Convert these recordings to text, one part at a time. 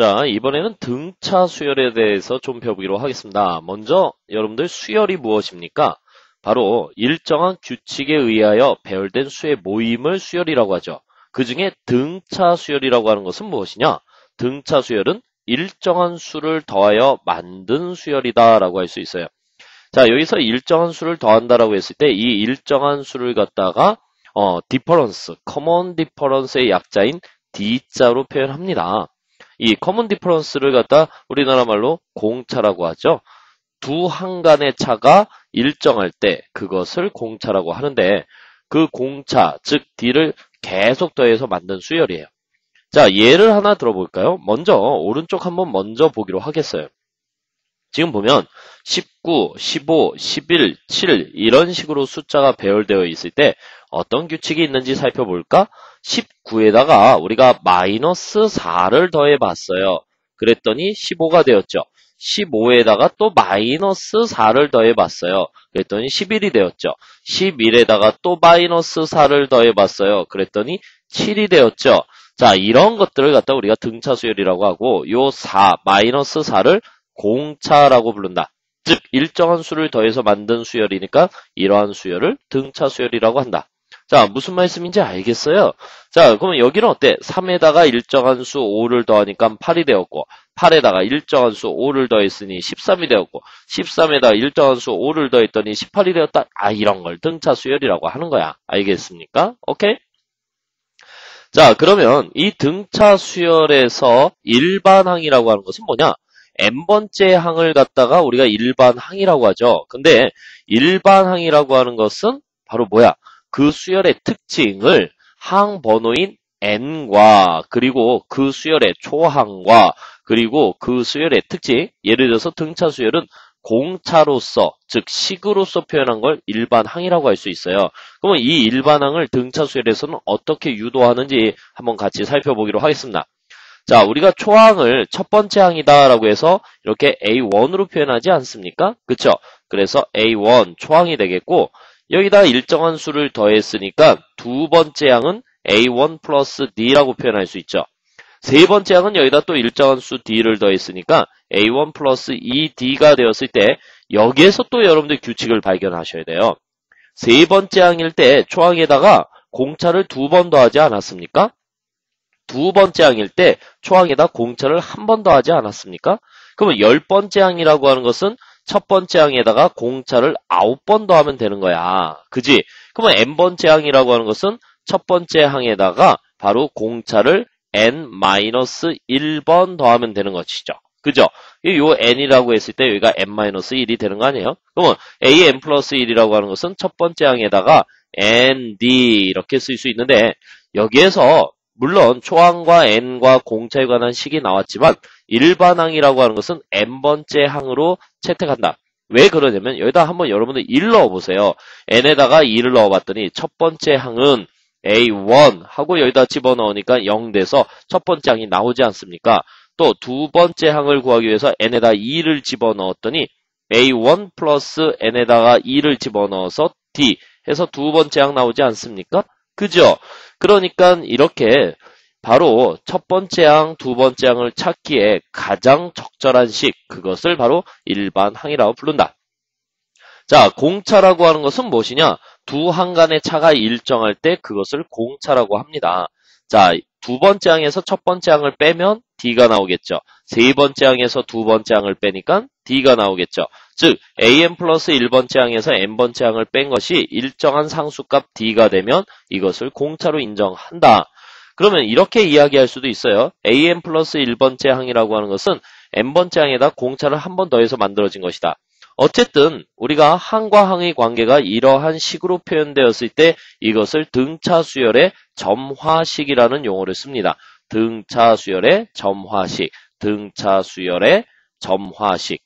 자, 이번에는 등차 수열에 대해서 좀 배워보기로 하겠습니다. 먼저 여러분들 수열이 무엇입니까? 바로 일정한 규칙에 의하여 배열된 수의 모임을 수열이라고 하죠. 그 중에 등차 수열이라고 하는 것은 무엇이냐? 등차 수열은 일정한 수를 더하여 만든 수열이다 라고 할 수 있어요. 자, 여기서 일정한 수를 더한다라고 했을 때 이 일정한 수를 갖다가 difference, common difference의 약자인 D자로 표현합니다. 이 common difference를 갖다 우리나라 말로 공차라고 하죠. 두 항간의 차가 일정할 때 그것을 공차라고 하는데 그 공차, 즉 D를 계속 더해서 만든 수열이에요. 자, 예를 하나 들어볼까요? 먼저 오른쪽 한번 먼저 보기로 하겠어요. 지금 보면 19, 15, 11, 7 이런 식으로 숫자가 배열되어 있을 때 어떤 규칙이 있는지 살펴볼까? 19에다가 우리가 마이너스 4를 더해봤어요. 그랬더니 15가 되었죠. 15에다가 또 마이너스 4를 더해봤어요. 그랬더니 11이 되었죠. 11에다가 또 마이너스 4를 더해봤어요. 그랬더니 7이 되었죠. 자, 이런 것들을 갖다 우리가 등차 수열이라고 하고 요 4, 마이너스 4를 공차라고 부른다. 즉 일정한 수를 더해서 만든 수열이니까 이러한 수열을 등차 수열이라고 한다. 자, 무슨 말씀인지 알겠어요? 자, 그러면 여기는 어때? 3에다가 일정한 수 5를 더하니까 8이 되었고 8에다가 일정한 수 5를 더했으니 13이 되었고 13에다가 일정한 수 5를 더했더니 18이 되었다. 아, 이런 걸 등차 수열이라고 하는 거야. 알겠습니까? 오케이? 자, 그러면 이 등차 수열에서 일반항이라고 하는 것은 뭐냐? n번째 항을 갖다가 우리가 일반항이라고 하죠. 근데 일반항이라고 하는 것은 바로 뭐야? 그 수열의 특징을 항 번호인 n과 그리고 그 수열의 초항과 그리고 그 수열의 특징, 예를 들어서 등차 수열은 공차로서, 즉 식으로서 표현한 걸 일반항이라고 할 수 있어요. 그러면 이 일반항을 등차 수열에서는 어떻게 유도하는지 한번 같이 살펴보기로 하겠습니다. 자, 우리가 초항을 첫 번째 항이다라고 해서 이렇게 A1으로 표현하지 않습니까? 그쵸? 그래서 A1 초항이 되겠고 여기다 일정한 수를 더했으니까 두 번째 항은 A1 플러스 D라고 표현할 수 있죠. 세 번째 항은 여기다 또 일정한 수 D를 더했으니까 A1 플러스 2D가 되었을 때 여기에서 또 여러분들 규칙을 발견하셔야 돼요. 세 번째 항일 때 초항에다가 공차를 두 번 더하지 않았습니까? 두 번째 항일 때 초항에다 공차를 한 번 더하지 않았습니까? 그러면 10번째 항이라고 하는 것은 첫 번째 항에다가 공차를 9번 더하면 되는 거야. 그지? 그러면 n번째 항이라고 하는 것은 첫 번째 항에다가 바로 공차를 n-1번 더하면 되는 것이죠. 그죠? 요 n이라고 했을 때 여기가 n-1이 되는 거 아니에요? 그러면 an 플러스 1이라고 하는 것은 첫 번째 항에다가 nd 이렇게 쓸 수 있는데 여기에서 물론 초항과 n과 공차에 관한 식이 나왔지만 일반항이라고 하는 것은 n번째 항으로 채택한다. 왜 그러냐면 여기다 한번 여러분들 1 넣어보세요. n에다가 2를 넣어봤더니 첫 번째 항은 A1 하고 여기다 집어넣으니까 0 돼서 첫 번째 항이 나오지 않습니까? 또 두 번째 항을 구하기 위해서 n에다 2를 집어넣었더니 A1 플러스 n에다가 2를 집어넣어서 D 해서 두 번째 항 나오지 않습니까? 그죠? 그러니까 이렇게 바로 첫 번째 항, 두 번째 항을 찾기에 가장 적절한 식, 그것을 바로 일반항이라고 부른다. 자, 공차라고 하는 것은 무엇이냐? 두 항간의 차가 일정할 때 그것을 공차라고 합니다. 자, 두 번째 항에서 첫 번째 항을 빼면 D가 나오겠죠. 세 번째 항에서 두 번째 항을 빼니까 D가 나오겠죠. 즉, AN 플러스 1번째 항에서 N번째 항을 뺀 것이 일정한 상수값 D가 되면 이것을 공차로 인정한다. 그러면 이렇게 이야기할 수도 있어요. AN 플러스 1번째 항이라고 하는 것은 N번째 항에다 공차를 한 번 더해서 만들어진 것이다. 어쨌든 우리가 항과 항의 관계가 이러한 식으로 표현되었을 때 이것을 등차 수열의 점화식이라는 용어를 씁니다. 등차 수열의 점화식, 등차 수열의 점화식.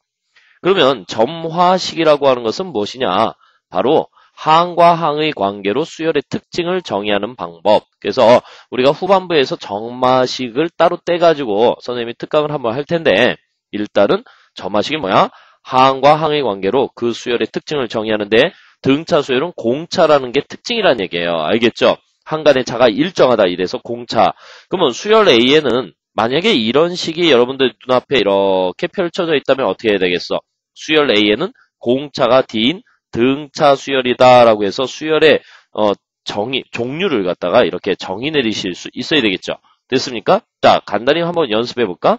그러면 점화식이라고 하는 것은 무엇이냐? 바로 항과 항의 관계로 수열의 특징을 정의하는 방법. 그래서 우리가 후반부에서 점화식을 따로 떼가지고 선생님이 특강을 한번 할 텐데 일단은 점화식이 뭐야? 항과 항의 관계로 그 수열의 특징을 정의하는데 등차 수열은 공차라는 게 특징이라는 얘기예요. 알겠죠? 항간의 차가 일정하다 이래서 공차. 그러면 수열 A에는 만약에 이런 식이 여러분들 눈앞에 이렇게 펼쳐져 있다면 어떻게 해야 되겠어? 수열 A에는 공차가 D인 등차 수열이다라고 해서 수열의 종류를 갖다가 이렇게 정의 내리실 수 있어야 되겠죠. 됐습니까? 자, 간단히 한번 연습해 볼까?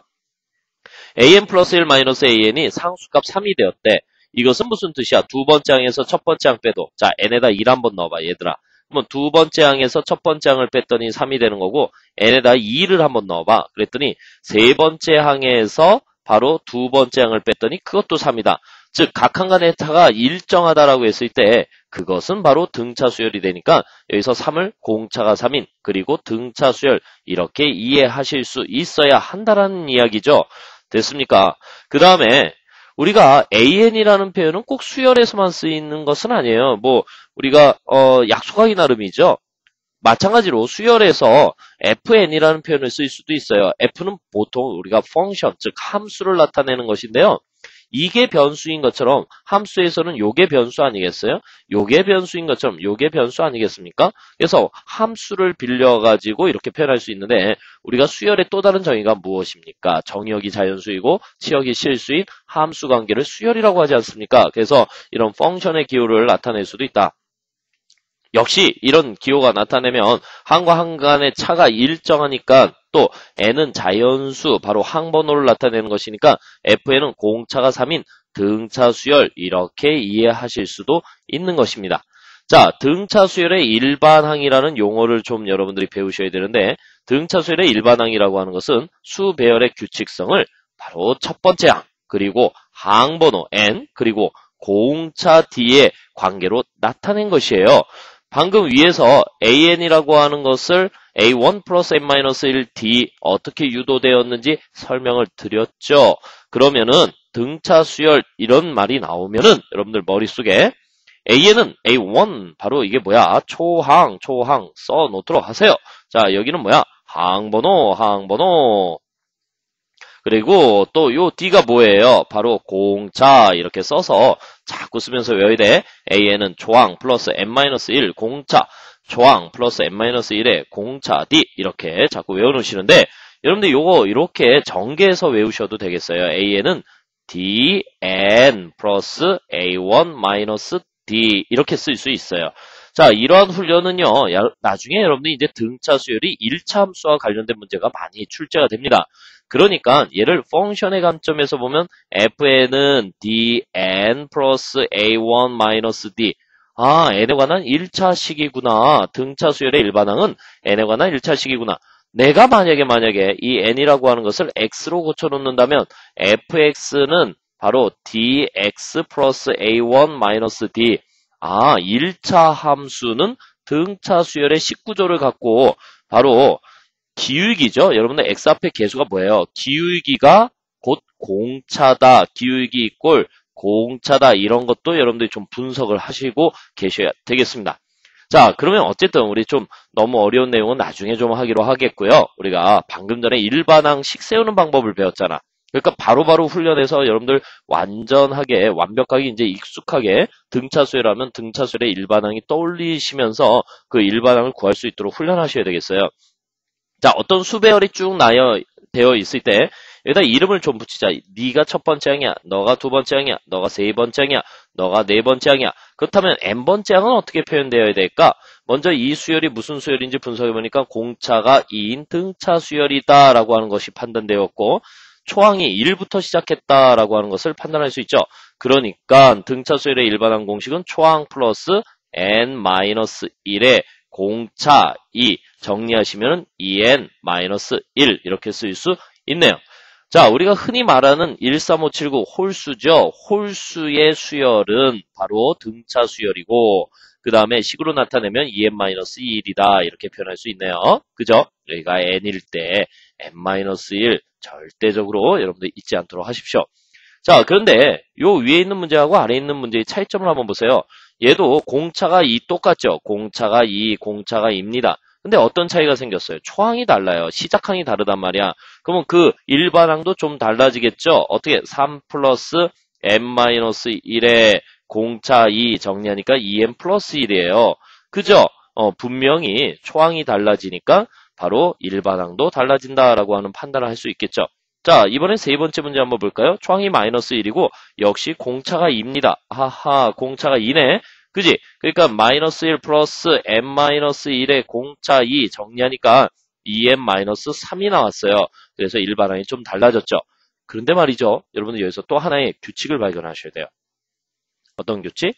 an 플러스 1 마이너스 an이 상수값 3이 되었대. 이것은 무슨 뜻이야? 두 번째 항에서 첫 번째 항 빼도. 자, n에다 1 한번 넣어봐, 얘들아. 그러면 두 번째 항에서 첫 번째 항을 뺐더니 3이 되는 거고, n에다 2를 한번 넣어봐. 그랬더니 세 번째 항에서 바로 두 번째 항을 뺐더니 그것도 3이다. 즉, 각 항 간의 차가 일정하다라고 했을 때 그것은 바로 등차 수열이 되니까 여기서 3을 공차가 3인 그리고 등차 수열 이렇게 이해하실 수 있어야 한다라는 이야기죠. 됐습니까? 그 다음에 우리가 an이라는 표현은 꼭 수열에서만 쓰이는 것은 아니에요. 뭐 우리가 약속하기 나름이죠. 마찬가지로 수열에서 fn이라는 표현을 쓸 수도 있어요. f는 보통 우리가 펑션, 즉 함수를 나타내는 것인데요. 이게 변수인 것처럼 함수에서는 요게 변수 아니겠어요? 요게 변수인 것처럼 요게 변수 아니겠습니까? 그래서 함수를 빌려가지고 이렇게 표현할 수 있는데 우리가 수열의 또 다른 정의가 무엇입니까? 정의역이 자연수이고 치역이 실수인 함수 관계를 수열이라고 하지 않습니까? 그래서 이런 펑션의 기호를 나타낼 수도 있다. 역시 이런 기호가 나타내면 항과 항 간의 차가 일정하니까 또 n은 자연수 바로 항번호를 나타내는 것이니까 fn은 공차가 3인 등차 수열 이렇게 이해하실 수도 있는 것입니다. 자, 등차 수열의 일반항이라는 용어를 좀 여러분들이 배우셔야 되는데 등차 수열의 일반항이라고 하는 것은 수배열의 규칙성을 바로 첫 번째 항 그리고 항번호 n 그리고 공차 d의 관계로 나타낸 것이에요. 방금 위에서 an이라고 하는 것을 a1 플러스 n-1d 어떻게 유도되었는지 설명을 드렸죠. 그러면은 등차 수열 이런 말이 나오면은 여러분들 머릿속에 an은 a1 바로 이게 뭐야? 초항 써 놓도록 하세요. 자, 여기는 뭐야? 항번호 그리고 또 요 D가 뭐예요? 바로 공차 이렇게 써서 자꾸 쓰면서 외워야 돼. AN은 조항 플러스 n-1 공차 조항 플러스 n-1의 공차 D 이렇게 자꾸 외워놓으시는데 여러분들 요거 이렇게 전개해서 외우셔도 되겠어요. AN은 DN 플러스 A1 마이너스 D 이렇게 쓸 수 있어요. 자, 이러한 훈련은요. 나중에 여러분들이 이제 등차 수열이 1차 함수와 관련된 문제가 많이 출제가 됩니다. 그러니까 얘를 펑션의 관점에서 보면 fn은 dn 플러스 a1 마이너스 d 아, n에 관한 1차식이구나. 등차 수열의 일반항은 n에 관한 1차식이구나. 내가 만약에 이 n이라고 하는 것을 x로 고쳐놓는다면 fx는 바로 dx 플러스 a1 마이너스 d 아, 1차 함수는 등차 수열의 식구조를 갖고 바로 기울기죠. 여러분들 x 앞에 계수가 뭐예요? 기울기가 곧 공차다. 기울기 이꼴 공차다. 이런 것도 여러분들이 좀 분석을 하시고 계셔야 되겠습니다. 자, 그러면 어쨌든 우리 좀 너무 어려운 내용은 나중에 좀 하기로 하겠고요. 우리가 방금 전에 일반항식 세우는 방법을 배웠잖아. 그러니까 바로바로 훈련해서 여러분들 완전하게 완벽하게 이제 익숙하게 등차수열하면 등차수열의 일반항이 떠올리시면서 그 일반항을 구할 수 있도록 훈련하셔야 되겠어요. 자, 어떤 수배열이 쭉 되어 있을 때 여기다 이름을 좀 붙이자. 네가 첫 번째 항이야. 너가 두 번째 항이야. 너가 세 번째 항이야. 너가 네 번째 항이야. 그렇다면 n번째 항은 어떻게 표현되어야 될까? 먼저 이 수열이 무슨 수열인지 분석해보니까 공차가 2인 등차 수열이다 라고 하는 것이 판단되었고 초항이 1부터 시작했다라고 하는 것을 판단할 수 있죠. 그러니까 등차 수열의 일반항 공식은 초항 플러스 n-1의 공차 2 정리하시면 2n-1 이렇게 쓸 수 있네요. 자, 우리가 흔히 말하는 13579 홀수죠. 홀수의 수열은 바로 등차 수열이고 그 다음에 식으로 나타내면 2n-1이다 이렇게 표현할 수 있네요. 그죠? 여기가 n일 때 n-1 절대적으로 여러분들 잊지 않도록 하십시오. 자, 그런데 요 위에 있는 문제하고 아래에 있는 문제의 차이점을 한번 보세요. 얘도 공차가 2 똑같죠. 공차가 2, 공차가 2입니다. 근데 어떤 차이가 생겼어요? 초항이 달라요. 시작항이 다르단 말이야. 그러면 그 일반항도 좀 달라지겠죠? 어떻게? 3 플러스 n-1의 공차 2 정리하니까 2n 플러스 1이에요. 그죠? 분명히 초항이 달라지니까 바로 일반항도 달라진다라고 하는 판단을 할 수 있겠죠. 자, 이번엔 세 번째 문제 한번 볼까요? 초항이 마이너스 1이고 역시 공차가 2입니다. 하하, 공차가 2네. 그지? 그러니까 마이너스 1 플러스 m-1의 공차 2 정리하니까 2m-3이 나왔어요. 그래서 일반항이 좀 달라졌죠. 그런데 말이죠. 여러분들 여기서 또 하나의 규칙을 발견하셔야 돼요. 어떤 규칙?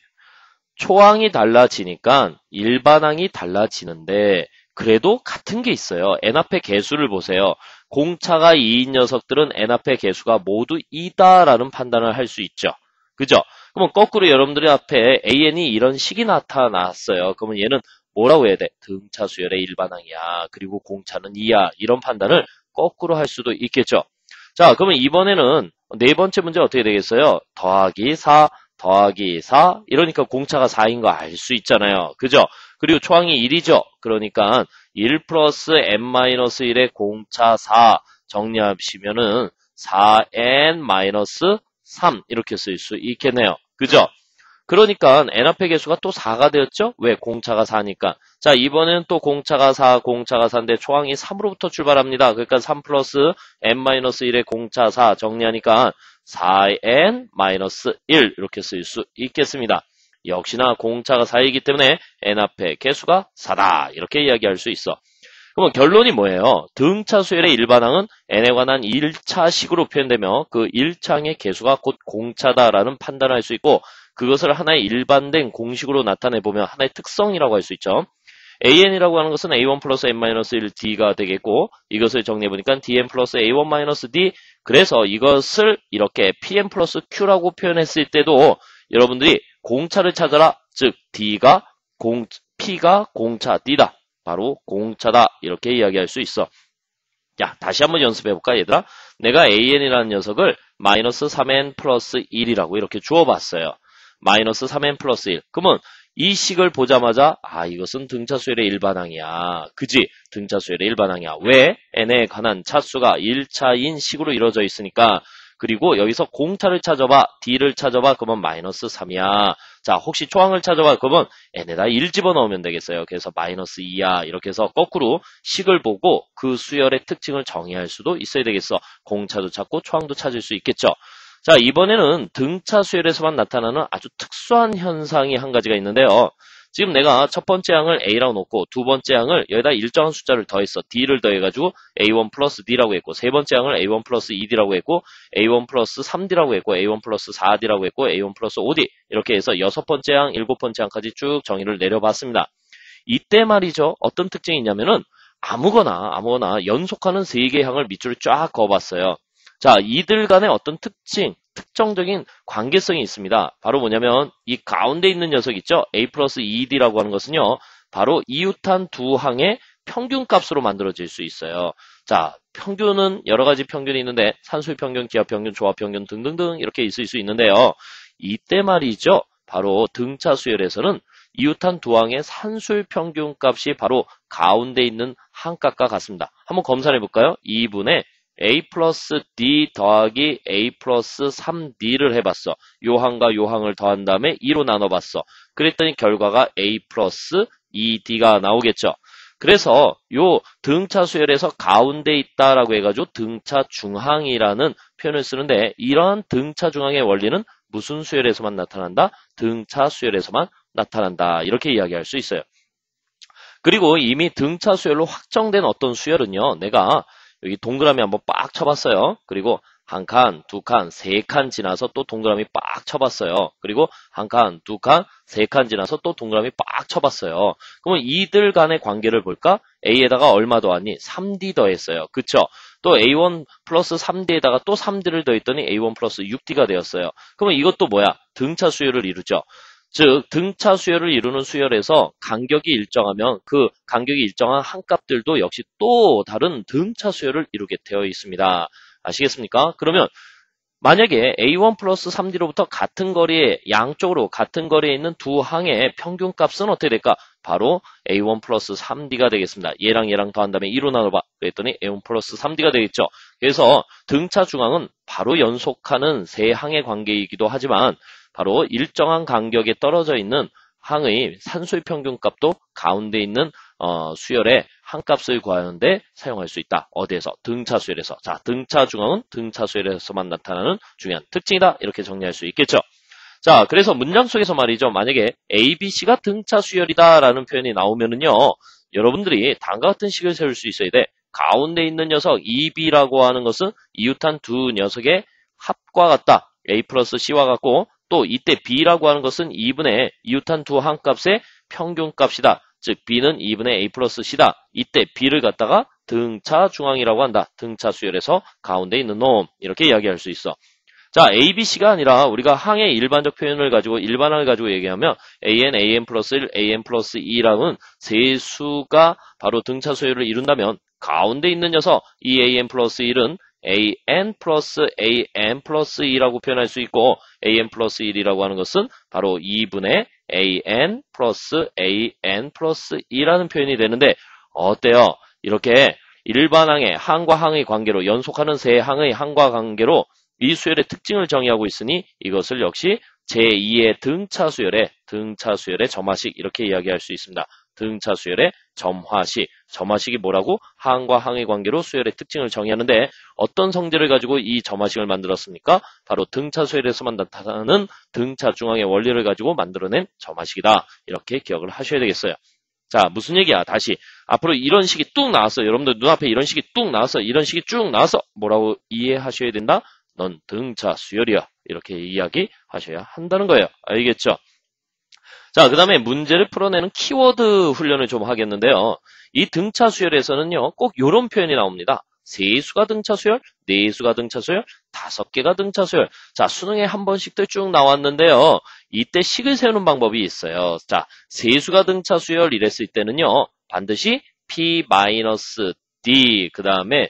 초항이 달라지니까 일반항이 달라지는데 그래도 같은 게 있어요. n 앞의 개수를 보세요. 공차가 2인 녀석들은 n 앞의 개수가 모두 2다라는 판단을 할 수 있죠. 그죠? 그러면 거꾸로 여러분들의 앞에 an이 이런 식이 나타났어요. 그러면 얘는 뭐라고 해야 돼? 등차 수열의 일반항이야. 그리고 공차는 2야. 이런 판단을 거꾸로 할 수도 있겠죠. 자, 그러면 이번에는 네 번째 문제 어떻게 되겠어요? 더하기 4, 더하기 4. 이러니까 공차가 4인 거 알 수 있잖아요. 그죠? 그리고 초항이 1이죠. 그러니까 1 플러스 n-1의 공차 4 정리하시면은 4n-3 이렇게 쓸 수 있겠네요. 그죠? 그러니까 n 앞의 개수가 또 4가 되었죠? 왜? 공차가 4니까. 자, 이번에는 또 공차가 4, 공차가 4인데 초항이 3으로부터 출발합니다. 그러니까 3 플러스 n-1의 공차 4 정리하니까 4n-1 이렇게 쓸 수 있겠습니다. 역시나 공차가 4이기 때문에 n 앞의 개수가 4다. 이렇게 이야기할 수 있어. 그러면 결론이 뭐예요? 등차 수열의 일반항은 n에 관한 1차식으로 표현되며 그 1차항의 개수가 곧 공차다라는 판단을 할 수 있고 그것을 하나의 일반된 공식으로 나타내보면 하나의 특성이라고 할 수 있죠. an이라고 하는 것은 a1 플러스 n-1d가 되겠고 이것을 정리해보니까 dn 플러스 a1-d 그래서 이것을 이렇게 pn 플러스 q라고 표현했을 때도 여러분들이 공차를 찾아라. 즉 p가 공차 d다. 바로 공차다. 이렇게 이야기할 수 있어. 야, 다시 한번 연습해볼까 얘들아? 내가 an이라는 녀석을 마이너스 3n 플러스 1이라고 이렇게 주어봤어요. 마이너스 3n 플러스 1. 그러면 이 식을 보자마자 이것은 등차수열의 일반항이야. 그지? 등차수열의 일반항이야. 왜? n에 관한 차수가 1차인 식으로 이루어져 있으니까. 그리고 여기서 공차를 찾아봐. d를 찾아봐. 그러면 마이너스 3이야. 자, 혹시 초항을 찾아봐. 그러면 n에다 1 집어넣으면 되겠어요. 그래서 마이너스 2야. 이렇게 해서 거꾸로 식을 보고 그 수열의 특징을 정의할 수도 있어야 되겠어. 공차도 찾고 초항도 찾을 수 있겠죠. 자, 이번에는 등차 수열에서만 나타나는 아주 특수한 현상이 한 가지가 있는데요. 지금 내가 첫 번째 항을 a라고 놓고 두 번째 항을 여기다 일정한 숫자를 더했어. d를 더해가지고 a1 플러스 d라고 했고 세 번째 항을 a1 플러스 2d라고 했고 a1 플러스 3d라고 했고 a1 플러스 4d라고 했고 a1 플러스 5d 이렇게 해서 여섯 번째 항, 일곱 번째 항까지 쭉 정의를 내려봤습니다. 이때 말이죠. 어떤 특징이 있냐면은 아무거나 연속하는 세 개의 항을 밑줄을 쫙 그어봤어요. 자, 이들 간의 어떤 특정적인 관계성이 있습니다. 바로 뭐냐면 이 가운데 있는 녀석 있죠? a 플러스 2d라고 하는 것은요. 바로 이웃한 두 항의 평균값으로 만들어질 수 있어요. 자, 평균은 여러 가지 평균이 있는데 산술 평균, 기하 평균, 조합 평균 등등등 이렇게 있을 수 있는데요. 이때 말이죠. 바로 등차 수열에서는 이웃한 두 항의 산술 평균값이 바로 가운데 있는 항값과 같습니다. 한번 검사해 볼까요? 2분의 a 플러스 d 더하기 a 플러스 3d를 해봤어. 요 항과 요 항을 더한 다음에 2로 나눠봤어. 그랬더니 결과가 a 플러스 2d가 나오겠죠. 그래서 요 등차 수열에서 가운데 있다라고 해가지고 등차 중항이라는 표현을 쓰는데 이러한 등차 중항의 원리는 무슨 수열에서만 나타난다? 등차 수열에서만 나타난다. 이렇게 이야기할 수 있어요. 그리고 이미 등차 수열로 확정된 어떤 수열은요. 내가 여기 동그라미 한번 빡 쳐봤어요. 그리고 한 칸, 두 칸, 세 칸 지나서 또 동그라미 빡 쳐봤어요. 그리고 한 칸, 두 칸, 세 칸 지나서 또 동그라미 빡 쳐봤어요. 그러면 이들 간의 관계를 볼까? A에다가 얼마 더하니? 3D 더했어요. 그쵸? 또 A1 플러스 3D에다가 또 3D를 더했더니 A1 플러스 6D가 되었어요. 그러면 이것도 뭐야? 등차 수열을 이루죠. 즉 등차 수열을 이루는 수열에서 간격이 일정하면 그 간격이 일정한 항값들도 역시 또 다른 등차 수열을 이루게 되어 있습니다. 아시겠습니까? 그러면 만약에 A1 플러스 3D로부터 같은 거리에 양쪽으로 같은 거리에 있는 두 항의 평균값은 어떻게 될까? 바로 A1 플러스 3D가 되겠습니다. 얘랑 더한 다음에 2로 나눠봐. 그랬더니 A1 플러스 3D가 되겠죠. 그래서 등차 중항은 바로 연속하는 세 항의 관계이기도 하지만 바로 일정한 간격에 떨어져 있는 항의 산소의 평균값도 가운데 있는 수열의 한 값을 구하는데 사용할 수 있다. 어디에서? 등차 수열에서. 자, 등차 중앙은 등차 수열에서만 나타나는 중요한 특징이다. 이렇게 정리할 수 있겠죠. 자, 그래서 문장 속에서 말이죠. 만약에 A, B, C가 등차 수열이다 라는 표현이 나오면은요. 여러분들이 다음과 같은 식을 세울 수 있어야 돼. 가운데 있는 녀석 E, B라고 하는 것은 이웃한 두 녀석의 합과 같다. A 플러스 C와 같고 또 이때 B라고 하는 것은 2분의 이웃한 두 한값의 평균값이다. 즉 B는 2분의 A 플러스 C다. 이때 B를 갖다가 등차 중앙이라고 한다. 등차 수열에서 가운데 있는 놈. 이렇게 이야기할 수 있어. 자, A, B, C가 아니라 우리가 항의 일반적 표현을 가지고 일반항을 가지고 얘기하면 AN, AN 플러스 1, AN 플러스 2라는 세 수가 바로 등차 수열을 이룬다면 가운데 있는 녀석 이 AN 플러스 1은 AN 플러스 AN 플러스 2라고 표현할 수 있고 AN 플러스 1이라고 하는 것은 바로 2분의 AN 플러스 AN 플러스 2라는 표현이 되는데 어때요? 이렇게 일반항의 항과 항의 관계로 연속하는 세 항의 항과 관계로 이 수열의 특징을 정의하고 있으니 이것을 역시 제2의 등차 수열의 점화식 이렇게 이야기할 수 있습니다. 등차 수열의 점화식. 점화식이 뭐라고? 항과 항의 관계로 수열의 특징을 정의하는데 어떤 성질을 가지고 이 점화식을 만들었습니까? 바로 등차 수열에서만 나타나는 등차 중앙의 원리를 가지고 만들어낸 점화식이다. 이렇게 기억을 하셔야 되겠어요. 자, 무슨 얘기야? 다시. 앞으로 이런 식이 뚝 나왔어. 여러분들 눈앞에 이런 식이 뚝 나왔어. 이런 식이 쭉 나왔어. 뭐라고 이해하셔야 된다? 넌 등차 수열이야. 이렇게 이야기하셔야 한다는 거예요. 알겠죠? 자, 그 다음에 문제를 풀어내는 키워드 훈련을 좀 하겠는데요. 이 등차 수열에서는요, 꼭 이런 표현이 나옵니다. 세 수가 등차 수열, 네 수가 등차 수열, 5개가 등차 수열. 자, 수능에 한 번씩도 쭉 나왔는데요. 이때 식을 세우는 방법이 있어요. 자, 세 수가 등차 수열 이랬을 때는요, 반드시 P-D, 그 다음에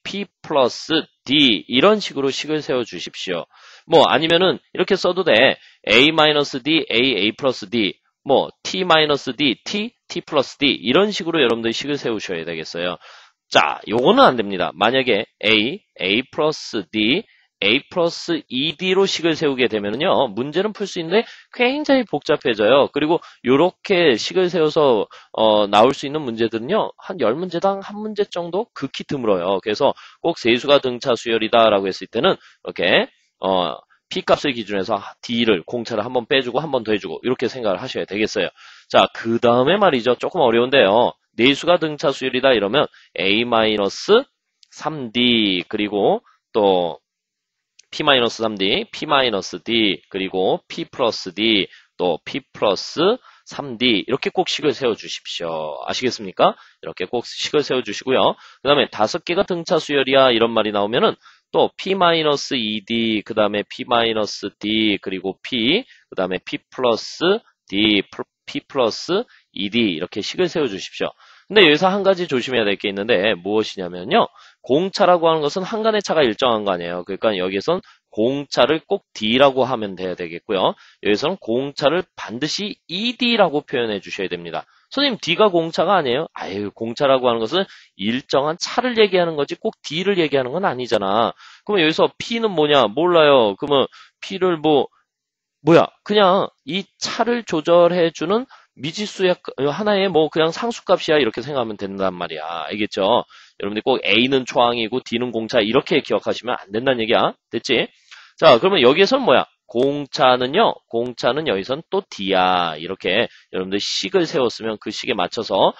P 플러스 D 이런 식으로 식을 세워 주십시오. 뭐 아니면은 이렇게 써도 돼. A-D, A 플러스 D, 뭐 T-D, T 플러스 D 이런 식으로 여러분들 식을 세우셔야 되겠어요. 자, 요거는 안 됩니다. 만약에 A 플러스 D, A 플러스 ED로 식을 세우게 되면은요, 문제는 풀 수 있는데 굉장히 복잡해져요. 그리고 요렇게 식을 세워서 나올 수 있는 문제들은요, 한 10문제당 한 문제 정도 극히 드물어요. 그래서 꼭 세수가 등차 수열이다라고 했을 때는 이렇게 P값을 기준해서 D를 공차를 한번 빼주고 한 번 더 해주고 이렇게 생각을 하셔야 되겠어요. 자, 그 다음에 말이죠. 조금 어려운데요. 네수가 등차 수열이다 이러면 A-3D 그리고 또 P-3D, P-D, 그리고 P 플러스 D, 또 P 플러스 3D 이렇게 꼭 식을 세워주십시오. 아시겠습니까? 이렇게 꼭 식을 세워주시고요. 그 다음에 5개가 등차 수열이야 이런 말이 나오면은 또 P-ED, 그 다음에 P-D, 그리고 P, 그 다음에 P 플러스 D, P 플러스 ED 이렇게 식을 세워주십시오. 근데 여기서 한 가지 조심해야 될 게 있는데 무엇이냐면요. 공차라고 하는 것은 한간의 차가 일정한 거 아니에요. 그러니까 여기선 공차를 꼭 D라고 하면 돼야 되겠고요. 여기서는 공차를 반드시 ED라고 표현해 주셔야 됩니다. 선생님 D가 공차가 아니에요? 아유, 공차라고 하는 것은 일정한 차를 얘기하는 거지 꼭 D를 얘기하는 건 아니잖아. 그러면 여기서 P는 뭐냐? 몰라요. 그러면 P를 뭐야? 그냥 이 차를 조절해 주는 미지수의 하나의 뭐 그냥 상수값이야 이렇게 생각하면 된단 말이야. 알겠죠? 여러분들 꼭 A는 초항이고 D는 공차 이렇게 기억하시면 안 된다는 얘기야. 됐지? 자, 그러면 여기에서는 뭐야? 공차는 여기선 또 D야. 이렇게 여러분들 식을 세웠으면 그 식에 맞춰서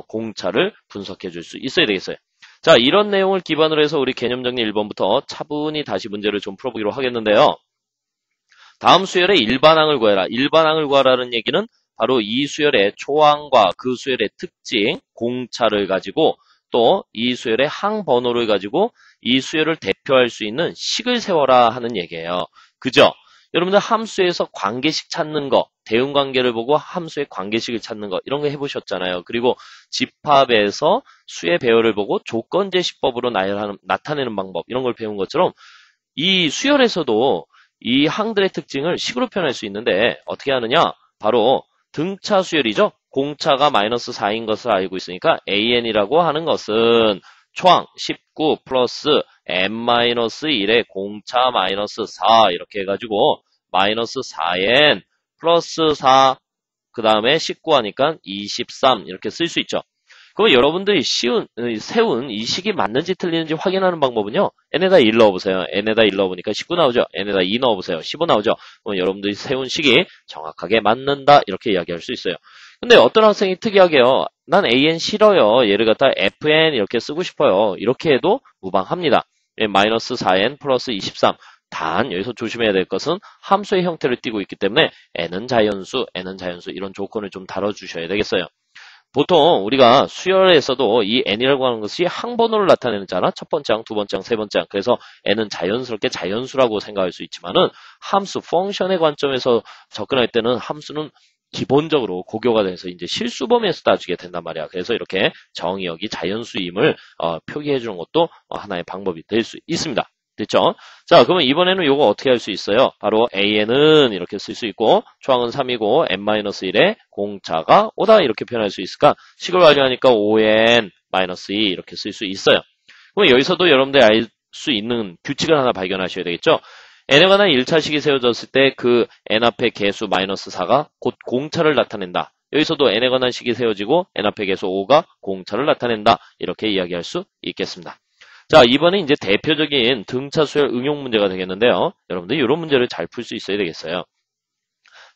공차를 분석해 줄 수 있어야 되겠어요. 자, 이런 내용을 기반으로 해서 우리 개념 정리 1번부터 차분히 다시 문제를 좀 풀어보기로 하겠는데요. 다음 수열의 일반항을 구해라. 일반항을 구하라는 얘기는 바로 이 수열의 초항과 그 수열의 특징, 공차를 가지고 또 이 수열의 항번호를 가지고 이 수열을 대표할 수 있는 식을 세워라 하는 얘기예요. 그죠? 여러분들 함수에서 관계식 찾는 거, 대응관계를 보고 함수의 관계식을 찾는 거 이런 거 해보셨잖아요. 그리고 집합에서 수의 배열을 보고 조건제시법으로 나타내는 방법 이런 걸 배운 것처럼 이 수열에서도 이 항들의 특징을 식으로 표현할 수 있는데 어떻게 하느냐? 바로 등차 수열이죠. 공차가 마이너스 4인 것을 알고 있으니까 AN이라고 하는 것은 초항 19 플러스 N-1의 공차 마이너스 4 이렇게 해가지고 마이너스 4N 플러스 4, 그 다음에 19 하니까 23 이렇게 쓸 수 있죠. 그럼 여러분들이 세운 이 식이 맞는지 틀리는지 확인하는 방법은요. n에다 1 넣어보세요. n에다 1 넣어보니까 19 나오죠. n에다 2 넣어보세요. 15 나오죠. 그럼 여러분들이 세운 식이 정확하게 맞는다 이렇게 이야기할 수 있어요. 근데 어떤 학생이 특이하게요. 난 an 싫어요. 얘를 갖다 fn 이렇게 쓰고 싶어요. 이렇게 해도 무방합니다. 마이너스 4n 플러스 23. 단 여기서 조심해야 될 것은 함수의 형태를 띠고 있기 때문에 n은 자연수 이런 조건을 좀 다뤄주셔야 되겠어요. 보통 우리가 수열에서도 이 n이라고 하는 것이 항번호를 나타내잖아. 첫 번째 항, 두 번째 항, 세 번째 항. 그래서 n은 자연스럽게 자연수라고 생각할 수 있지만은 함수, 펑션의 관점에서 접근할 때는 함수는 기본적으로 고교가 돼서 이제 실수 범위에서 따지게 된단 말이야. 그래서 이렇게 정의역이 자연수임을 표기해 주는 것도 하나의 방법이 될 수 있습니다. 됐죠? 자, 그러면 이번에는 이거 어떻게 할 수 있어요? 바로 an은 이렇게 쓸 수 있고 초항은 3이고 n-1에 공차가 오다 이렇게 표현할 수 있을까? 식을 완료하니까 5n-2 이렇게 쓸 수 있어요. 그럼 여기서도 여러분들이 알 수 있는 규칙을 하나 발견하셔야 되겠죠? n에 관한 1차식이 세워졌을 때 그 n 앞에 개수 마이너스 4가 곧 공차를 나타낸다. 여기서도 n에 관한 식이 세워지고 n 앞에 개수 5가 공차를 나타낸다. 이렇게 이야기할 수 있겠습니다. 자, 이번에 이제 대표적인 등차 수열 응용 문제가 되겠는데요. 여러분들 이런 문제를 잘 풀 수 있어야 되겠어요.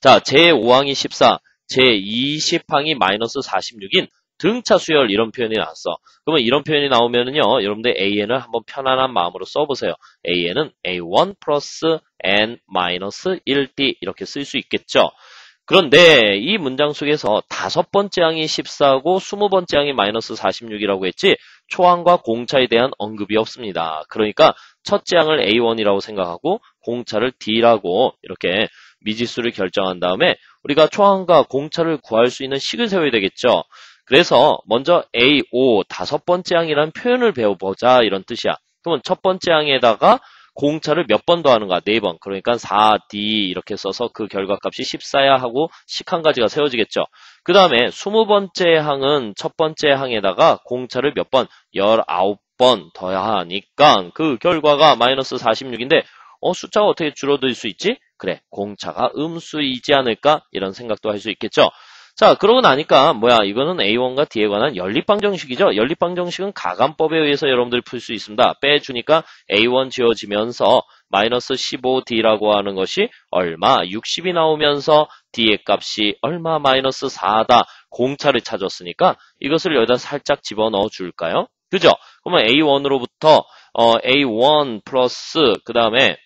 자, 제5항이 14, 제20항이 마이너스 46인 등차 수열 이런 표현이 나왔어. 그러면 이런 표현이 나오면은요, 여러분들 an을 한번 편안한 마음으로 써보세요. an은 a1 플러스 n 마이너스 1d 이렇게 쓸 수 있겠죠. 그런데 이 문장 속에서 5번째 항이 14고 20번째 항이 마이너스 46이라고 했지 초항과 공차에 대한 언급이 없습니다. 그러니까 첫째 항을 A1이라고 생각하고 공차를 D라고 이렇게 미지수를 결정한 다음에 우리가 초항과 공차를 구할 수 있는 식을 세워야 되겠죠. 그래서 먼저 A5 5번째 항이라는 표현을 배워보자 이런 뜻이야. 그러면 첫 번째 항에다가 공차를 몇 번 더하는가? 4번. 그러니까 4D 이렇게 써서 그 결과값이 14야 하고 식 한 가지가 세워지겠죠. 그 다음에 20번째 항은 첫 번째 항에다가 공차를 몇 번? 19번 더하니까 그 결과가 마이너스 46인데 숫자가 어떻게 줄어들 수 있지? 그래, 공차가 음수이지 않을까? 이런 생각도 할 수 있겠죠. 자, 그러고 나니까 이거는 A1과 D에 관한 연립방정식이죠. 연립방정식은 가감법에 의해서 여러분들이 풀 수 있습니다. 빼주니까 A1 지워지면서 마이너스 15D라고 하는 것이 얼마? 60이 나오면서 D의 값이 얼마? 마이너스 4다. 공차를 찾았으니까 이것을 여기다 살짝 집어넣어 줄까요? 그죠? 그러면 A1으로부터 A1 플러스 그 다음에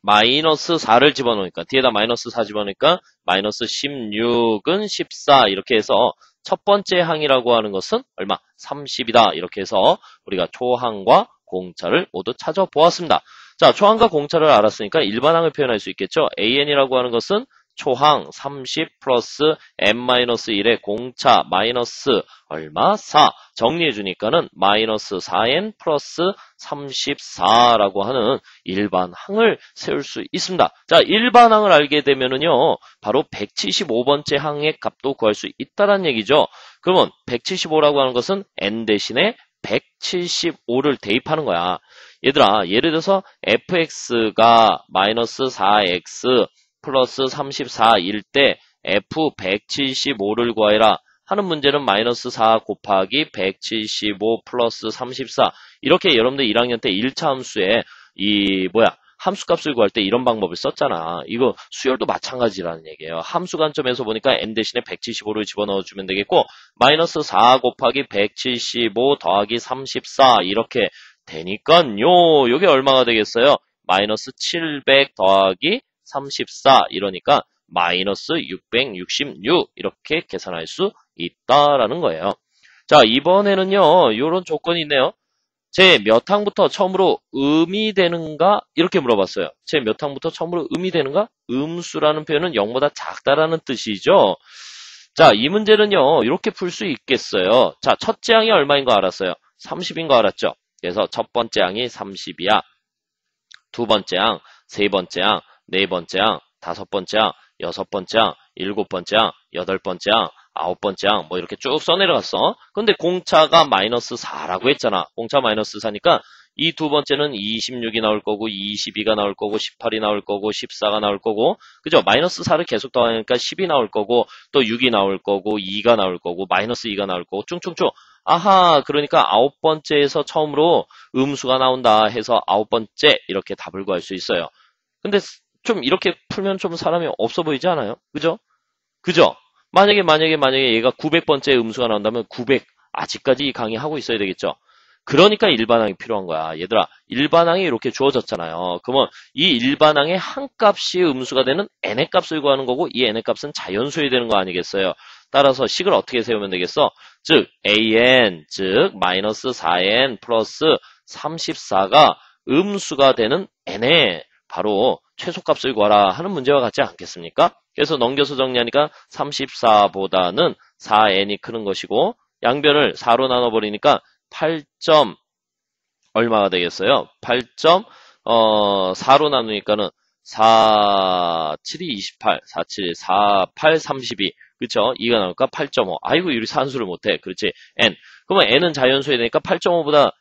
마이너스 4를 집어넣으니까 뒤에다 마이너스 4 집어넣으니까 마이너스 16은 14 이렇게 해서 첫 번째 항이라고 하는 것은 얼마? 30이다. 이렇게 해서 우리가 초항과 공차를 모두 찾아보았습니다. 자, 초항과 공차를 알았으니까 일반항을 표현할 수 있겠죠. an이라고 하는 것은 초항 30 플러스 n-1의 공차 마이너스 얼마? 4 정리해 주니까는 마이너스 4n 플러스 34라고 하는 일반항을 세울 수 있습니다. 자, 일반항을 알게 되면은요, 바로 175번째 항의 값도 구할 수 있다는 얘기죠. 그러면 175라고 하는 것은 n 대신에 175를 대입하는 거야. 얘들아, 예를 들어서 fx가 마이너스 4x 플러스 34일 때 f175를 구하여라 하는 문제는 마이너스 4 곱하기 175 플러스 34 이렇게 여러분들 1학년 때 1차 함수에 함수값을 구할 때 이런 방법을 썼잖아. 이거 수열도 마찬가지라는 얘기예요. 함수 관점에서 보니까 n 대신에 175를 집어넣어 주면 되겠고 마이너스 4 곱하기 175 더하기 34 이렇게 되니까요. 이게 얼마가 되겠어요? 마이너스 700 더하기 34 이러니까 마이너스 666 이렇게 계산할 수 있다라는 거예요. 자, 이번에는요. 이런 조건이 있네요. 제 몇 항부터 처음으로 음이 되는가? 이렇게 물어봤어요. 제 몇 항부터 처음으로 음이 되는가? 음수라는 표현은 0보다 작다라는 뜻이죠. 자, 이 문제는요. 이렇게 풀 수 있겠어요. 자, 첫째 항이 얼마인 거 알았어요? 30인 거 알았죠? 그래서 첫 번째 항이 30이야. 두 번째 항, 세 번째 항, 네 번째 항, 다섯 번째 항, 여섯 번째 항, 일곱 번째 항, 여덟 번째 항, 아홉 번째 항 이렇게 쭉 써내려갔어. 근데 공차가 마이너스 4라고 했잖아. 공차 마이너스 4니까 이 두 번째는 26이 나올 거고 22가 나올 거고 18이 나올 거고 14가 나올 거고 그죠? 마이너스 4를 계속 더하니까 10이 나올 거고 또 6이 나올 거고 2가 나올 거고 마이너스 2가 나올 거고 쭉쭉쭉 아하 그러니까 아홉 번째에서 처음으로 음수가 나온다 해서 아홉 번째 이렇게 답을 구할 수 있어요. 근데 좀 이렇게 풀면 좀 사람이 없어 보이지 않아요? 그죠? 그죠? 만약에 얘가 900번째 음수가 나온다면 900 아직까지 이 강의 하고 있어야 되겠죠? 그러니까 일반항이 필요한 거야. 얘들아, 일반항이 이렇게 주어졌잖아요. 그러면 이 일반항의 한 값이 음수가 되는 n의 값을 구하는 거고 이 n의 값은 자연수여야 되는 거 아니겠어요? 따라서 식을 어떻게 세우면 되겠어? 즉 an, 즉 마이너스 4n 플러스 34가 음수가 되는 n의 바로 최소값을 구하라 하는 문제와 같지 않겠습니까? 그래서 넘겨서 정리하니까 34보다는 4n이 크는 것이고 양변을 4로 나눠버리니까 8점 얼마가 되겠어요? 4로 나누니까는 4, 7이 28, 4, 7, 4, 8, 32. 그쵸? 2가 나올까? 8.5. 아이고, 우리 산수를 못해. 그렇지? n. 그러면 n은 자연수여야 되니까 8.5보다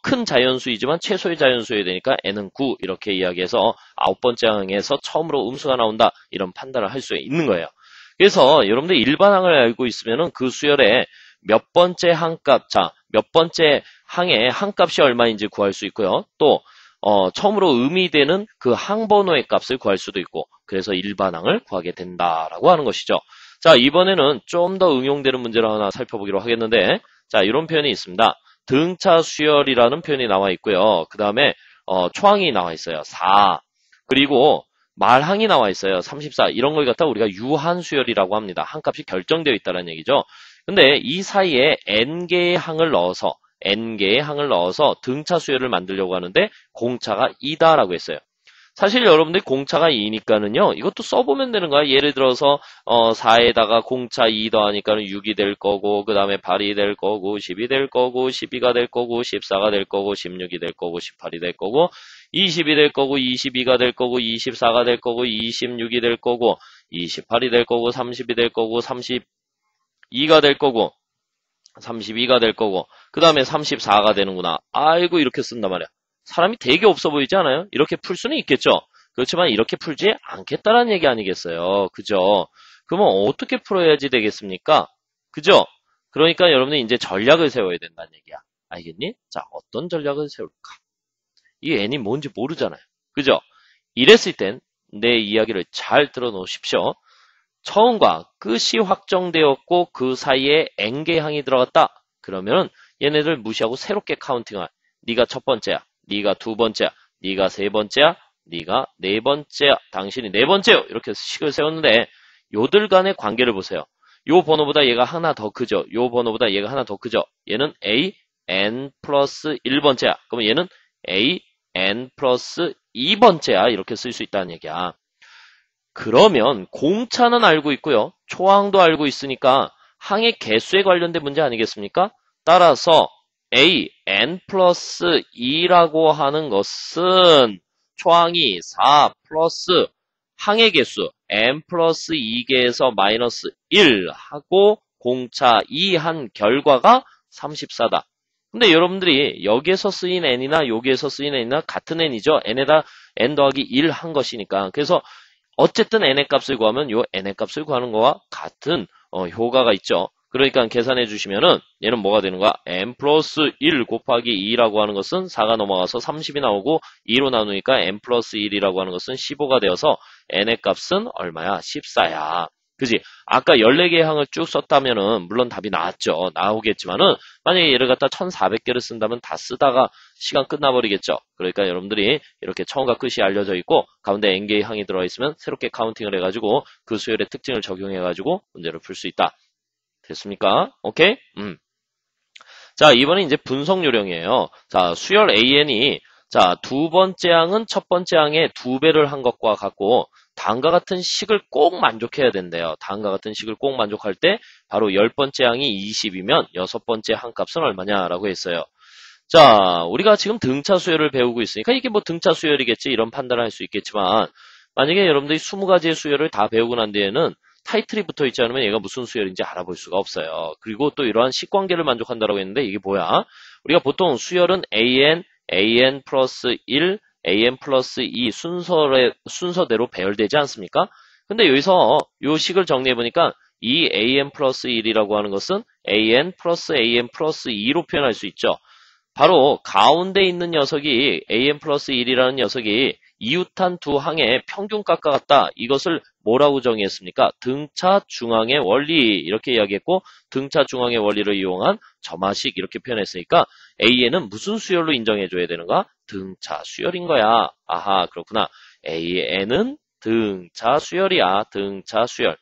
큰 자연수이지만 최소의 자연수여야 되니까 n은 9. 이렇게 이야기해서 아홉 번째 항에서 처음으로 음수가 나온다. 이런 판단을 할 수 있는 거예요. 그래서 여러분들 일반항을 알고 있으면은 그 수열에 몇 번째 항값, 자, 몇 번째 항의 항값이 얼마인지 구할 수 있고요. 또 처음으로 음이 되는 그 항번호의 값을 구할 수도 있고 그래서 일반항을 구하게 된다라고 하는 것이죠. 자, 이번에는 좀 더 응용되는 문제를 하나 살펴보기로 하겠는데 자, 이런 표현이 있습니다. 등차 수열이라는 표현이 나와 있고요. 그 다음에 초항이 나와 있어요. 4. 그리고 말항이 나와 있어요. 34. 이런 걸 갖다 우리가 유한수열이라고 합니다. 항값이 결정되어 있다는 얘기죠. 근데 이 사이에 n개의 항을 넣어서 등차 수열을 만들려고 하는데 공차가 2다라고 했어요. 사실 여러분들 공차가 2니까는요. 이것도 써보면 되는 거야. 예를 들어서 4에다가 공차 2 더하니까는 6이 될 거고 그 다음에 8이 될 거고 10이 될 거고 12가 될 거고 14가 될 거고 16이 될 거고 18이 될 거고 20이 될 거고 22가 될 거고 24가 될 거고 26이 될 거고 28이 될 거고 30이 될 거고 32가 될 거고 32가 될 거고 그 다음에 34가 되는구나. 아이고 이렇게 쓴단 말이야. 사람이 되게 없어 보이지 않아요? 이렇게 풀 수는 있겠죠. 그렇지만 이렇게 풀지 않겠다라는 얘기 아니겠어요. 그죠? 그러면 어떻게 풀어야지 되겠습니까? 그죠? 그러니까 여러분들 이제 전략을 세워야 된다는 얘기야. 알겠니? 자, 어떤 전략을 세울까? 이 n이 뭔지 모르잖아요. 그죠? 이랬을 땐 내 이야기를 잘 들어 놓으십시오. 처음과 끝이 확정되었고 그 사이에 n개 항이 들어갔다. 그러면 얘네들 무시하고 새롭게 카운팅할. 네가 첫 번째야. 네가 두 번째야. 네가 세 번째야. 네가 네 번째야. 당신이 네 번째요. 이렇게 식을 세웠는데 요들 간의 관계를 보세요. 요 번호보다 얘가 하나 더 크죠. 요 번호보다 얘가 하나 더 크죠. 얘는 a n 플러스 1번째야. 그러면 얘는 a n 플러스 2번째야. 이렇게 쓸 수 있다는 얘기야. 그러면 공차는 알고 있고요. 초항도 알고 있으니까 항의 개수에 관련된 문제 아니겠습니까? 따라서 a, n 플러스 2라고 하는 것은 초항이 4 플러스 항의 개수 n 플러스 2개에서 마이너스 1 하고 공차 2 한 결과가 34다. 근데 여러분들이 여기에서 쓰인 n이나 여기에서 쓰인 n이나 같은 n이죠. n에다 n 더하기 1 한 것이니까. 그래서 어쨌든 n의 값을 구하면 요 n의 값을 구하는 거와 같은 효과가 있죠. 그러니까 계산해 주시면은 얘는 뭐가 되는 거야? n 플러스 1 곱하기 2라고 하는 것은 4가 넘어가서 30이 나오고 2로 나누니까 n 플러스 1이라고 하는 것은 15가 되어서 n의 값은 얼마야? 14야. 그지? 아까 14개의 항을 쭉 썼다면은 물론 답이 나왔죠. 나오겠지만은 만약에 얘를 갖다 1400개를 쓴다면 다 쓰다가 시간 끝나버리겠죠. 그러니까 여러분들이 이렇게 처음과 끝이 알려져 있고 가운데 n개의 항이 들어있으면 새롭게 카운팅을 해가지고 그 수열의 특징을 적용해가지고 문제를 풀 수 있다. 됐습니까? 오케이? 자, 이번에 이제 분석 요령이에요. 자, 수열 AN이 자, 두 번째 항은 첫 번째 항의 2배를 한 것과 같고 다음과 같은 식을 꼭 만족해야 된대요. 다음과 같은 식을 꼭 만족할 때 바로 10번째 항이 20이면 6번째 항 값은 얼마냐라고 했어요. 자, 우리가 지금 등차 수열을 배우고 있으니까 이게 뭐 등차 수열이겠지 이런 판단을 할 수 있겠지만 만약에 여러분들이 20가지의 수열을 다 배우고 난 뒤에는 타이틀이 붙어 있지 않으면 얘가 무슨 수열인지 알아볼 수가 없어요. 그리고 또 이러한 식관계를 만족한다라고 했는데 이게 뭐야? 우리가 보통 수열은 AN, an 플러스 1, an 플러스 2 순서대로 배열되지 않습니까? 근데 여기서 요 식을 정리해보니까 이 an 플러스 1이라고 하는 것은 an 플러스 2로 표현할 수 있죠. 바로 가운데 있는 녀석이 an 플러스 1이라는 녀석이 이웃한 두 항의 평균값과 같다. 이것을 뭐라고 정의했습니까? 등차 중앙의 원리 이렇게 이야기했고 등차 중앙의 원리를 이용한 점화식 이렇게 표현했으니까 an은 무슨 수열로 인정해줘야 되는가? 등차 수열인 거야. 아하 그렇구나. an은 등차 수열이야. 등차 수열.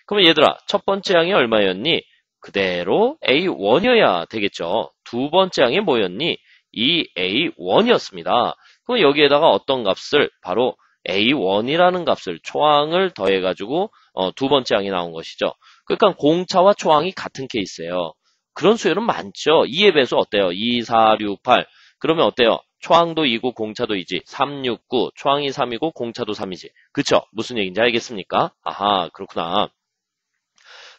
그러면 얘들아 첫 번째 항이 얼마였니? 그대로 A1이어야 되겠죠. 두 번째 항이 뭐였니? 이 A1이었습니다. 그럼 여기에다가 어떤 값을 바로 A1이라는 값을 초항을 더해가지고 두 번째 항이 나온 것이죠. 그러니까 공차와 초항이 같은 케이스예요. 그런 수열은 많죠. 2의 배수 어때요? 2, 4, 6, 8. 그러면 어때요? 초항도 2고 공차도 2지. 3, 6, 9. 초항이 3이고 공차도 3이지. 그쵸? 무슨 얘기인지 알겠습니까? 아하 그렇구나.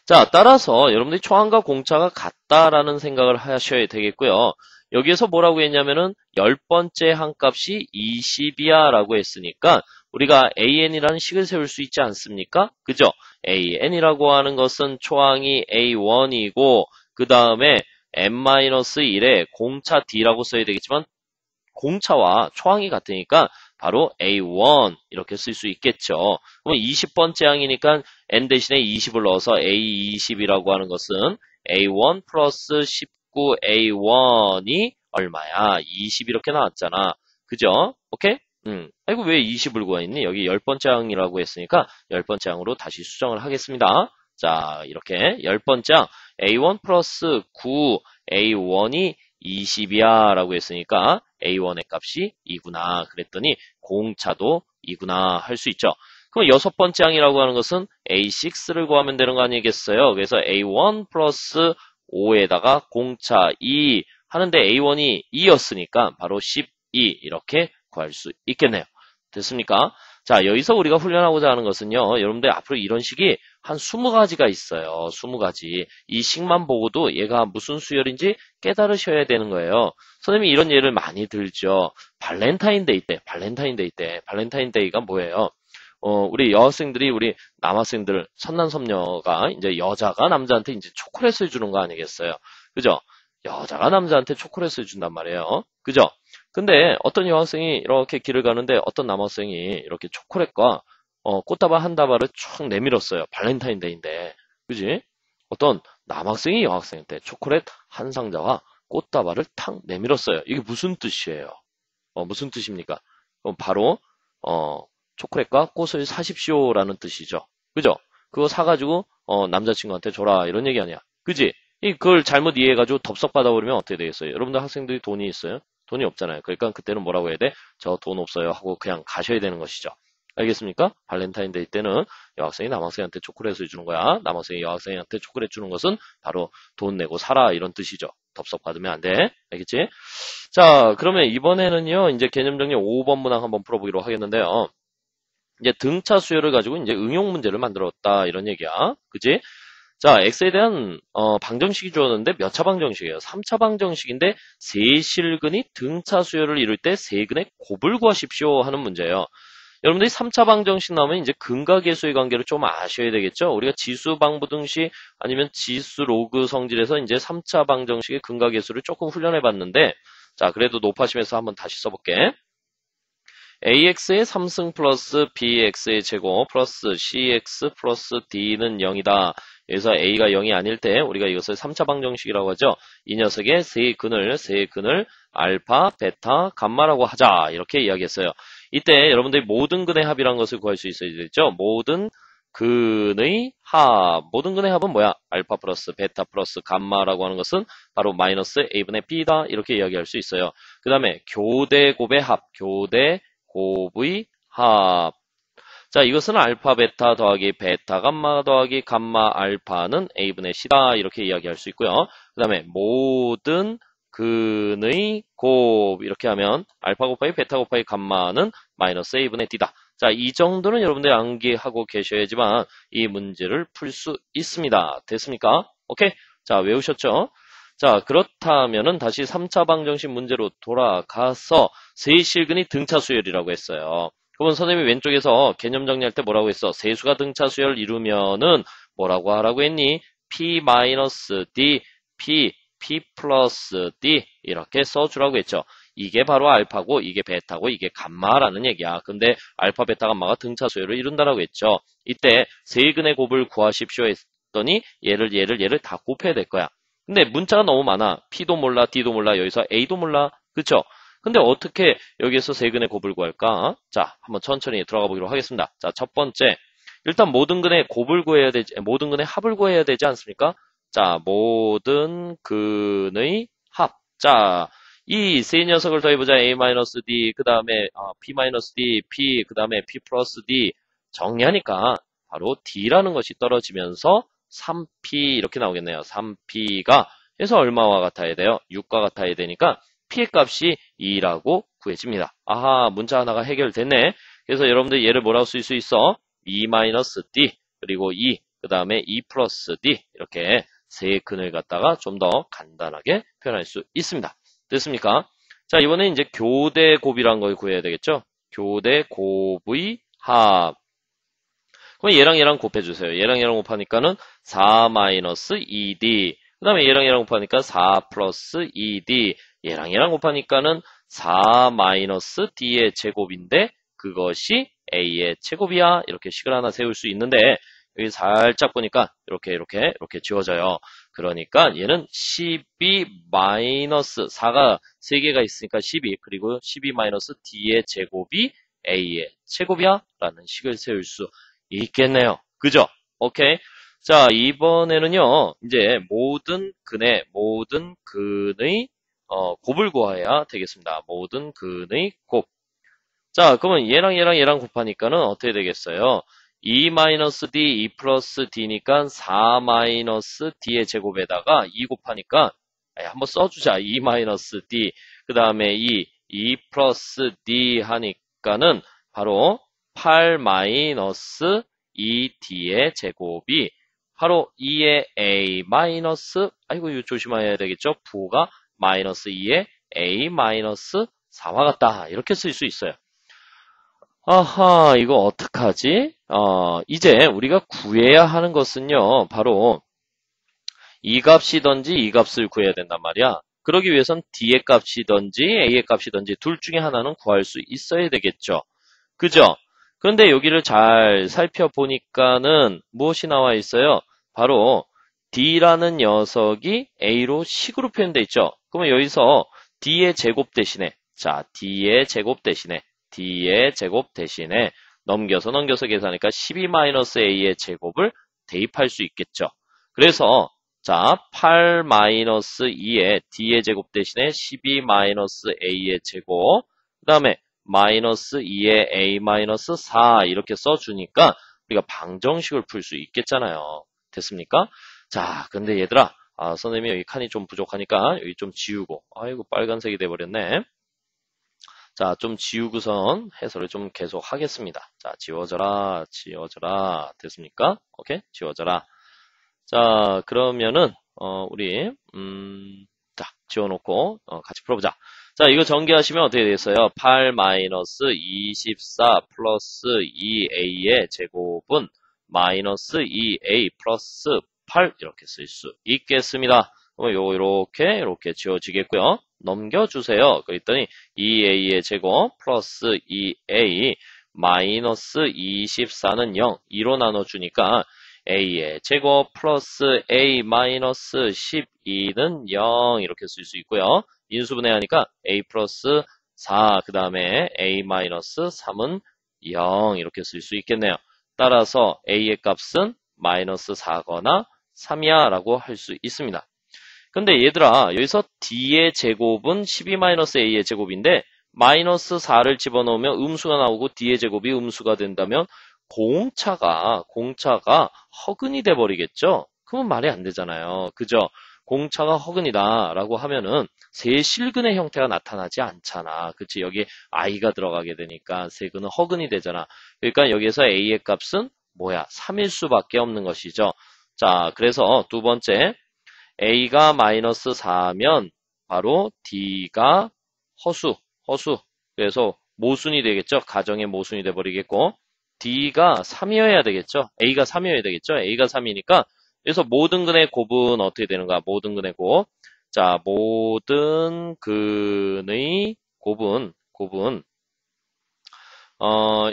자, 따라서 여러분들이 초항과 공차가 같다라는 생각을 하셔야 되겠고요. 여기에서 뭐라고 했냐면은 10번째 항값이 20이야 라고 했으니까 우리가 an이라는 식을 세울 수 있지 않습니까? 그죠? an이라고 하는 것은 초항이 a1이고 그 다음에 n-1에 공차 d라고 써야 되겠지만 공차와 초항이 같으니까 바로 A1 이렇게 쓸 수 있겠죠. 그럼 20번째 항이니까 N 대신에 20을 넣어서 A20이라고 하는 것은 A1 플러스 19A1이 얼마야? 20 이렇게 나왔잖아. 그죠? 오케이? 아이고 왜 20을 구했니? 여기 10번째 항이라고 했으니까 10번째 항으로 다시 수정을 하겠습니다. 자 이렇게 10번째 항 A1 플러스 9A1이 20이야 라고 했으니까 A1의 값이 2구나 그랬더니 공차도 2구나 할 수 있죠. 그럼 여섯 번째 항이라고 하는 것은 A6를 구하면 되는 거 아니겠어요? 그래서 A1 플러스 5에다가 공차 2 하는데 A1이 2였으니까 바로 12 이렇게 구할 수 있겠네요. 됐습니까? 자, 여기서 우리가 훈련하고자 하는 것은요. 여러분들 앞으로 이런 식이 한 20가지가 있어요. 20가지. 이 식만 보고도 얘가 무슨 수열인지 깨달으셔야 되는 거예요. 선생님이 이런 예를 많이 들죠. 발렌타인데이 때. 발렌타인데이가 뭐예요? 우리 여학생들이 우리 남학생들, 선남선녀가 이제 여자가 남자한테 이제 초콜릿을 주는 거 아니겠어요? 그죠? 여자가 남자한테 초콜릿을 준단 말이에요. 그죠? 근데 어떤 여학생이 이렇게 길을 가는데 어떤 남학생이 이렇게 초콜릿과 꽃다발 한 다발을 쭉 내밀었어요. 발렌타인데이인데. 그지? 어떤 남학생이 여학생한테 초콜릿 한 상자와 꽃다발을 탁 내밀었어요. 이게 무슨 뜻이에요? 무슨 뜻입니까? 바로 초콜릿과 꽃을 사십시오라는 뜻이죠. 그죠? 그거 사가지고 남자친구한테 줘라 이런 얘기 아니야. 그지? 그걸 잘못 이해해가지고 덥석 받아버리면 어떻게 되겠어요? 여러분들 학생들이 돈이 있어요? 돈이 없잖아요. 그러니까 그때는 뭐라고 해야 돼? 저 돈 없어요 하고 그냥 가셔야 되는 것이죠. 알겠습니까? 발렌타인데이 때는 여학생이 남학생한테 초콜릿을 주는 거야. 남학생이 여학생한테 초콜릿 주는 것은 바로 돈 내고 사라 이런 뜻이죠. 덥석 받으면 안 돼. 알겠지? 자, 그러면 이번에는요. 이제 개념 정리 5번 문항 한번 풀어보기로 하겠는데요. 이제 등차 수열을 가지고 이제 응용 문제를 만들었다 이런 얘기야. 그지? 자, x에 대한 방정식이 주었는데 몇 차 방정식이에요? 3차 방정식인데 세실근이 등차 수열을 이룰 때 세근의 곱을 구하십시오 하는 문제예요. 여러분들이 3차 방정식 나오면 이제 근과 계수의 관계를 좀 아셔야 되겠죠? 우리가 지수 방부등식 아니면 지수 로그 성질에서 이제 3차 방정식의 근과 계수를 조금 훈련해 봤는데 자, 그래도 높아심에서 한번 다시 써볼게. ax의 3승 플러스 bx의 제곱 플러스 cx 플러스 d는 0이다. 여기서 a가 0이 아닐 때 우리가 이것을 3차 방정식이라고 하죠. 이 녀석의 세 근을 알파, 베타, 감마라고 하자. 이렇게 이야기했어요. 이때 여러분들이 모든 근의 합이란 것을 구할 수 있어야 되죠. 모든 근의 합. 모든 근의 합은 뭐야? 알파 플러스 베타 플러스 감마라고 하는 것은 바로 마이너스 a분의 b다. 이렇게 이야기할 수 있어요. 그 다음에 교대곱의 합. 교대곱의 합. 자, 이것은 알파 베타 더하기 베타 감마 더하기 감마 알파는 a분의 c다. 이렇게 이야기할 수 있고요. 그 다음에 모든 근의 곱 이렇게 하면 알파 곱하기 베타 곱하기 감마는 마이너스 a분의 d다. 자, 이 정도는 여러분들이 암기하고 계셔야지만 이 문제를 풀 수 있습니다. 됐습니까? 오케이? 자, 외우셨죠? 자, 그렇다면은 다시 3차 방정식 문제로 돌아가서 세실근이 등차 수열이라고 했어요. 그러면 선생님이 왼쪽에서 개념 정리할 때 뭐라고 했어? 세수가 등차 수열을 이루면은 뭐라고 하라고 했니? P-D, P 플러스 D 이렇게 써주라고 했죠. 이게 바로 알파고 이게 베타고 이게 감마라는 얘기야. 근데 알파, 베타, 감마가 등차 수열을 이룬다라고 했죠. 이때 세근의 곱을 구하십시오 했더니 얘를 다 곱해야 될 거야. 근데 문자가 너무 많아. P도 몰라, D도 몰라, 여기서 A도 몰라. 그쵸? 근데 어떻게 여기에서 세근의 곱을 구할까? 자, 한번 천천히 들어가 보기로 하겠습니다. 자, 첫 번째. 일단 모든 근의 곱을 구해야 되지, 모든 근의 합을 구해야 되지 않습니까? 자, 모든 근의 합. 자, 이 세 녀석을 더해보자. A-D, 그 다음에 P-D, P, 그 다음에 P 플러스 D. 정리하니까 바로 D라는 것이 떨어지면서 3P 이렇게 나오겠네요. 3P가 해서 얼마와 같아야 돼요? 6과 같아야 되니까 P의 값이 2라고 구해집니다. 아하, 문자 하나가 해결됐네. 그래서 여러분들 얘를 뭐라고 쓸 수 있어? E-D 그리고 2, 그 다음에 E 플러스 D 이렇게 세 근을 갖다가 좀 더 간단하게 표현할 수 있습니다. 됐습니까? 자, 이번에 이제 교대 곱이란 걸 구해야 되겠죠? 교대 곱의 합. 그럼 얘랑 곱해주세요. 얘랑 곱하니까는 4-2D. 그 다음에 얘랑 곱하니까 4 플러스 2D. 얘랑 곱하니까는 4-D의 제곱인데 그것이 A의 제곱이야. 이렇게 식을 하나 세울 수 있는데 여기 살짝 보니까 이렇게 지워져요. 그러니까 얘는 12 마이너스 4가 3개가 있으니까 12 그리고 12 마이너스 D의 제곱이 A의 제곱이야 라는 식을 세울 수 있겠네요. 그죠? 오케이. 자, 이번에는요, 이제 모든 근의 곱을 구해야 되겠습니다. 모든 근의 곱. 자, 그러면 얘랑 곱하니까는 어떻게 되겠어요? 2-D, 2 플러스 D니까 4-D의 제곱에다가 2 곱하니까, 한번 써주자. 2-D. 그 다음에 2 플러스 D 하니까는 바로 8-2D의 제곱이 바로 2의 A 마이너스, 아이고, 이거 조심해야 되겠죠? 부호가 마이너스 2의 A 마이너스 4와 같다. 이렇게 쓸 수 있어요. 아하, 이거 어떡하지? 이제 우리가 구해야 하는 것은요, 바로 이 값이든지 이 값을 구해야 된단 말이야. 그러기 위해선 D의 값이든지 A의 값이든지 둘 중에 하나는 구할 수 있어야 되겠죠. 그죠? 그런데 여기를 잘 살펴보니까는 무엇이 나와 있어요? 바로 D라는 녀석이 A로 식으로 표현되어 있죠. 그러면 여기서 D의 제곱 대신에, 자, D의 제곱 대신에 넘겨서 계산하니까 12-A의 제곱을 대입할 수 있겠죠. 그래서 자, 8-2의 D의 제곱 대신에 12-A의 제곱, 그 다음에 마이너스 2의 A-4 이렇게 써주니까 우리가 방정식을 풀 수 있겠잖아요. 됐습니까? 자, 근데 얘들아, 선생님이 여기 칸이 좀 부족하니까 여기 좀 지우고, 아이고 빨간색이 돼버렸네. 자, 좀 지우고선 해설을 좀 계속 하겠습니다. 자, 지워져라. 됐습니까? 오케이? 지워져라. 자, 그러면은, 우리, 자, 지워놓고, 같이 풀어보자. 자, 이거 전개하시면 어떻게 되겠어요? 8-24 플러스 2a의 제곱은 마이너스 2a 플러스 8 이렇게 쓸 수 있겠습니다. 그럼 이렇게 지워지겠고요. 넘겨주세요. 그랬더니 2a의 제곱 플러스 2a 마이너스 24는 0, 2로 나눠주니까 a의 제곱 플러스 a 마이너스 12는 0 이렇게 쓸 수 있고요. 인수분해하니까 a 플러스 4, 그 다음에 a 마이너스 3은 0 이렇게 쓸 수 있겠네요. 따라서 a의 값은 마이너스 4거나 3이야 라고 할 수 있습니다. 근데 얘들아, 여기서 d의 제곱은 12-a의 제곱인데 마이너스 4를 집어넣으면 음수가 나오고 d의 제곱이 음수가 된다면 공차가 허근이 돼버리겠죠? 그러면 말이 안 되잖아요. 그죠? 공차가 허근이다 라고 하면은 세실근의 형태가 나타나지 않잖아. 그치? 여기 i가 들어가게 되니까 세근은 허근이 되잖아. 그러니까 여기서 a의 값은 뭐야? 3일 수밖에 없는 것이죠. 자, 그래서 두 번째 A가 마이너스 4면 바로 D가 허수. 그래서 모순이 되겠죠. 가정의 모순이 돼버리겠고, D가 3이어야 되겠죠. A가 3이어야 되겠죠. A가 3이니까, 그래서 모든 근의 곱은 어떻게 되는가? 모든 근의 곱. 자, 모든 근의 곱은,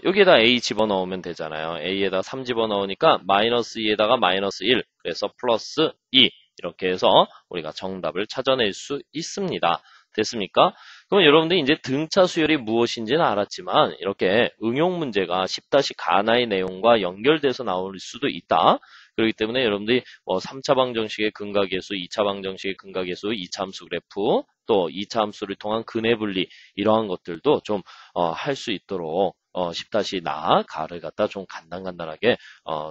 여기에다 A 집어넣으면 되잖아요. A에다 3 집어넣으니까 마이너스 2에다가 마이너스 1, 그래서 플러스 2. 이렇게 해서 우리가 정답을 찾아낼 수 있습니다. 됐습니까? 그럼 여러분들이 이제 등차 수열이 무엇인지는 알았지만 이렇게 응용 문제가 10- 가나의 내용과 연결돼서 나올 수도 있다. 그렇기 때문에 여러분들이 3차 방정식의 근각계수, 2차 방정식의 근각계수, 2차 함수 그래프, 또 2차 함수를 통한 근의 분리 이러한 것들도 좀 할 수 있도록 10-나 가를 갖다 좀 간단하게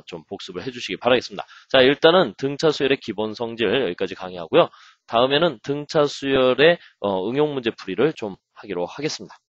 좀 복습을 해주시기 바라겠습니다. 자, 일단은 등차 수열의 기본 성질 여기까지 강의하고요. 다음에는 등차 수열의 응용 문제 풀이를 좀 하기로 하겠습니다.